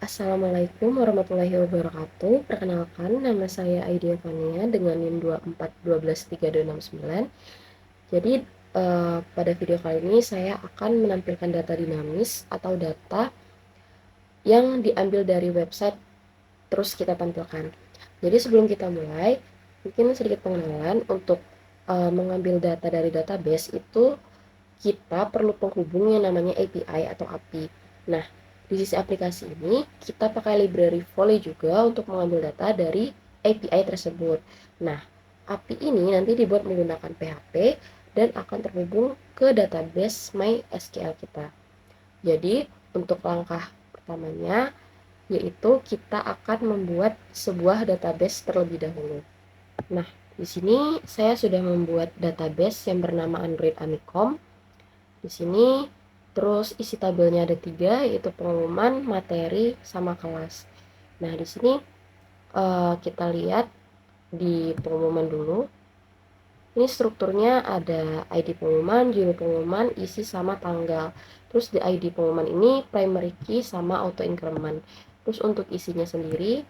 Assalamualaikum warahmatullahi wabarakatuh. Perkenalkan, nama saya Aidia Fania dengan NIM 24123269. Jadi, pada video kali ini saya akan menampilkan data dinamis atau data yang diambil dari website terus kita tampilkan. Jadi sebelum kita mulai, mungkin sedikit pengenalan untuk mengambil data dari database itu kita perlu penghubung yang namanya API atau API. Nah, di sisi aplikasi ini kita pakai library Volley juga untuk mengambil data dari API tersebut. Nah, API ini nanti dibuat menggunakan PHP dan akan terhubung ke database MySQL kita. Jadi, untuk langkah pertamanya yaitu kita akan membuat sebuah database terlebih dahulu. Nah, di sini saya sudah membuat database yang bernama Android Amikom. Di sini terus isi tabelnya ada 3, yaitu pengumuman, materi, sama kelas. Nah, di sini kita lihat di pengumuman dulu. Ini strukturnya ada ID pengumuman, judul pengumuman, isi sama tanggal. Terus di ID pengumuman ini primary key sama auto increment. Terus untuk isinya sendiri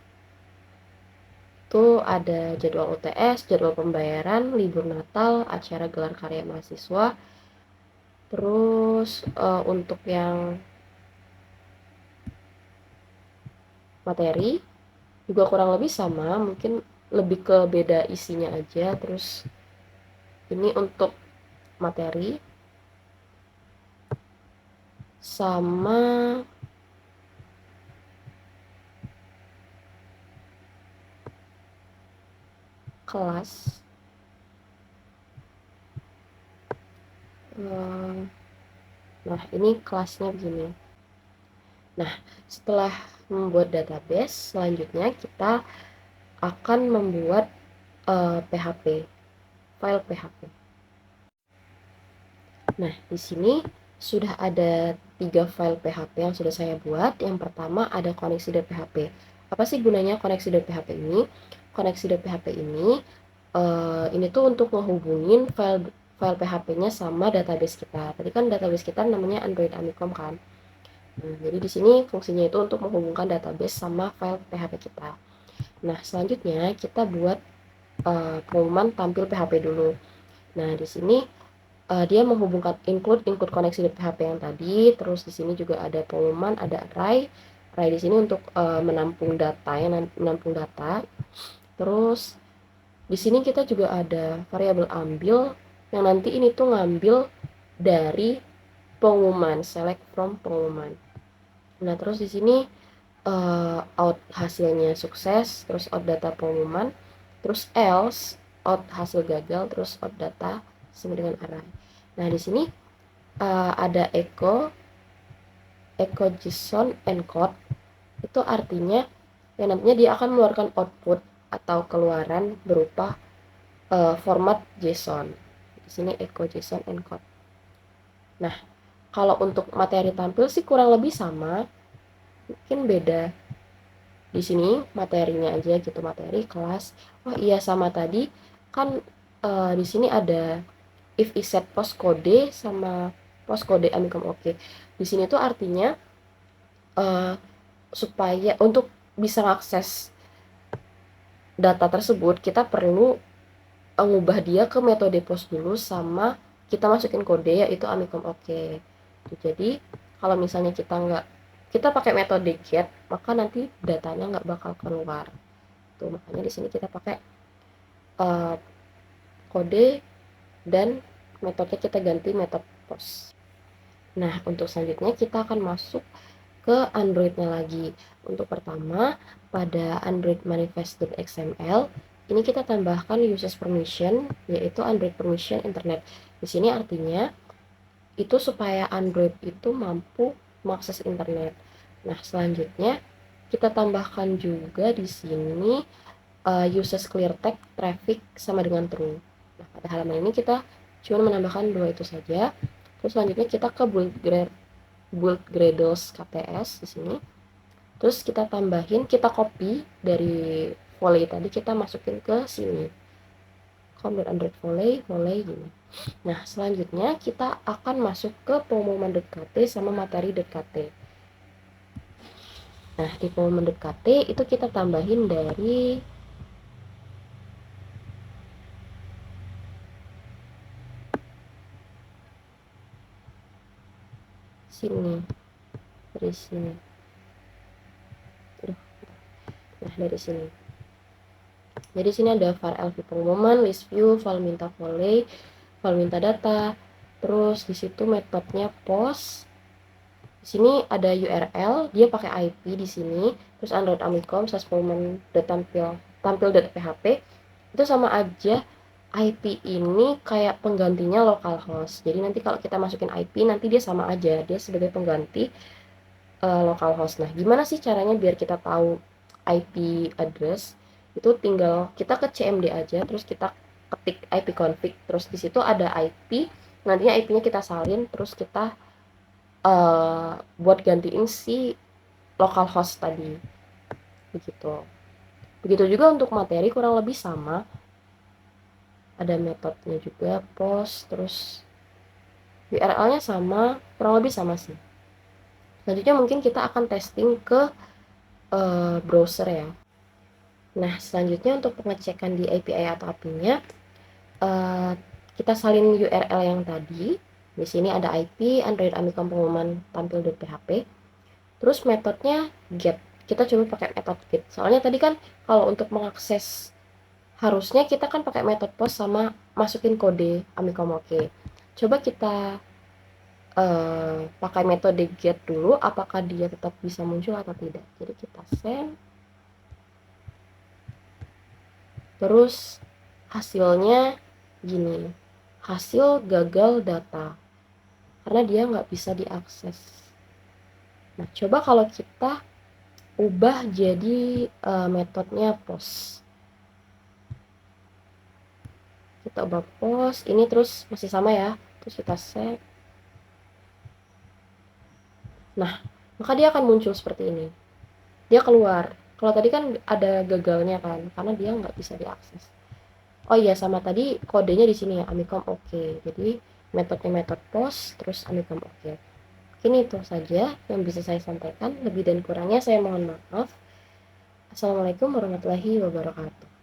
itu ada jadwal UTS, jadwal pembayaran, libur Natal, acara gelar karya mahasiswa. Terus untuk yang materi juga kurang lebih sama, mungkin lebih ke beda isinya aja. Terus ini untuk materi sama kelas. Nah, ini kelasnya begini. Nah, setelah membuat database, selanjutnya kita akan membuat PHP, file PHP. Nah, di sini sudah ada 3 file PHP yang sudah saya buat. Yang pertama ada koneksi.php. Apa sih gunanya koneksi.php ini? Koneksi.php ini tuh untuk menghubungin file PHP-nya sama database kita. Tadi kan database kita namanya Android Amikom kan. Nah, jadi di sini fungsinya itu untuk menghubungkan database sama file PHP kita. Nah, selanjutnya kita buat pengumuman tampil PHP dulu. Nah, di sini dia menghubungkan include koneksi di PHP yang tadi. Terus di sini juga ada pengumuman, ada array di sini untuk menampung data. Terus di sini kita juga ada variabel ambil yang nanti ini tuh ngambil dari pengumuman, select from pengumuman. Nah, terus di sini out hasilnya sukses, terus out data pengumuman, terus else out hasil gagal, terus out data sama dengan array. Nah, di sini ada echo JSON encode. Itu artinya yang nantinya dia akan mengeluarkan output atau keluaran berupa format JSON. Di sini echo JSON encode. Nah, kalau untuk materi tampil sih kurang lebih sama, mungkin beda. Di sini materinya aja gitu, materi kelas. Oh iya, sama tadi kan di sini ada if iset postcode sama postcode Amikom oke. Di sini tuh artinya supaya untuk bisa mengakses data tersebut kita perlu ngubah dia ke metode post dulu sama kita masukin kode yaitu Amikom oke. Jadi kalau misalnya kita pakai metode get, maka nanti datanya nggak bakal keluar. Tuh, makanya di sini kita pakai kode dan metode kita ganti metode post. Nah, untuk selanjutnya kita akan masuk ke Android-nya lagi. Untuk pertama, pada Android manifest.xml, ini kita tambahkan uses permission, yaitu Android permission internet. Di sini artinya itu supaya Android itu mampu mengakses internet. Nah, selanjutnya kita tambahkan juga di sini uses clear text traffic sama dengan true. Nah, pada halaman ini kita cuma menambahkan 2 itu saja. Terus selanjutnya kita ke build Gradles KTS di sini. Terus kita tambahin, kita copy dari Volley tadi, kita masukin ke sini. Android Volley gini. Nah, selanjutnya kita akan masuk ke pengumuman.kt sama materi.kt. Nah, di pengumuman.kt itu kita tambahin dari sini, dari sini. Nah, dari sini. Jadi sini ada var lv pengumuman, list view, file minta volley, file minta data. Terus di situ metodenya post. Di sini ada URL, dia pakai IP di sini. Terus Android Amicom tampil.php. Itu sama aja, IP ini kayak penggantinya localhost. Jadi nanti kalau kita masukin IP, nanti dia sama aja, dia sebagai pengganti localhost. Nah, gimana sih caranya biar kita tahu IP address? Itu tinggal kita ke CMD aja, terus kita ketik ipconfig, terus di situ ada IP, nantinya IP-nya kita salin, terus kita buat gantiin si localhost tadi, begitu. Begitu juga untuk materi, kurang lebih sama, ada metodenya juga, post, terus URL-nya sama, kurang lebih sama sih. Selanjutnya mungkin kita akan testing ke browser ya. Nah, selanjutnya untuk pengecekan di API atau API-nya, kita salin URL yang tadi. Di sini ada IP, Android Amicom pengumuman tampil.php. Terus metodenya get. Kita coba pakai metode get. Soalnya tadi kan kalau untuk mengakses, harusnya kita kan pakai metode post sama masukin kode Amicom. Oke. Coba kita pakai metode get dulu, apakah dia tetap bisa muncul atau tidak. Jadi kita send. Terus hasilnya gini, hasil gagal data karena dia nggak bisa diakses. Nah, coba kalau kita ubah jadi metodenya post. Kita ubah post, ini terus masih sama ya, terus kita save. Nah, maka dia akan muncul seperti ini, dia keluar. Kalau tadi kan ada gagalnya kan, karena dia nggak bisa diakses. Oh iya, sama tadi kodenya di sini ya, Amicom oke. Jadi metodenya metode post, terus Amicom oke. Ini itu saja yang bisa saya sampaikan. Lebih dan kurangnya saya mohon maaf. Assalamualaikum warahmatullahi wabarakatuh.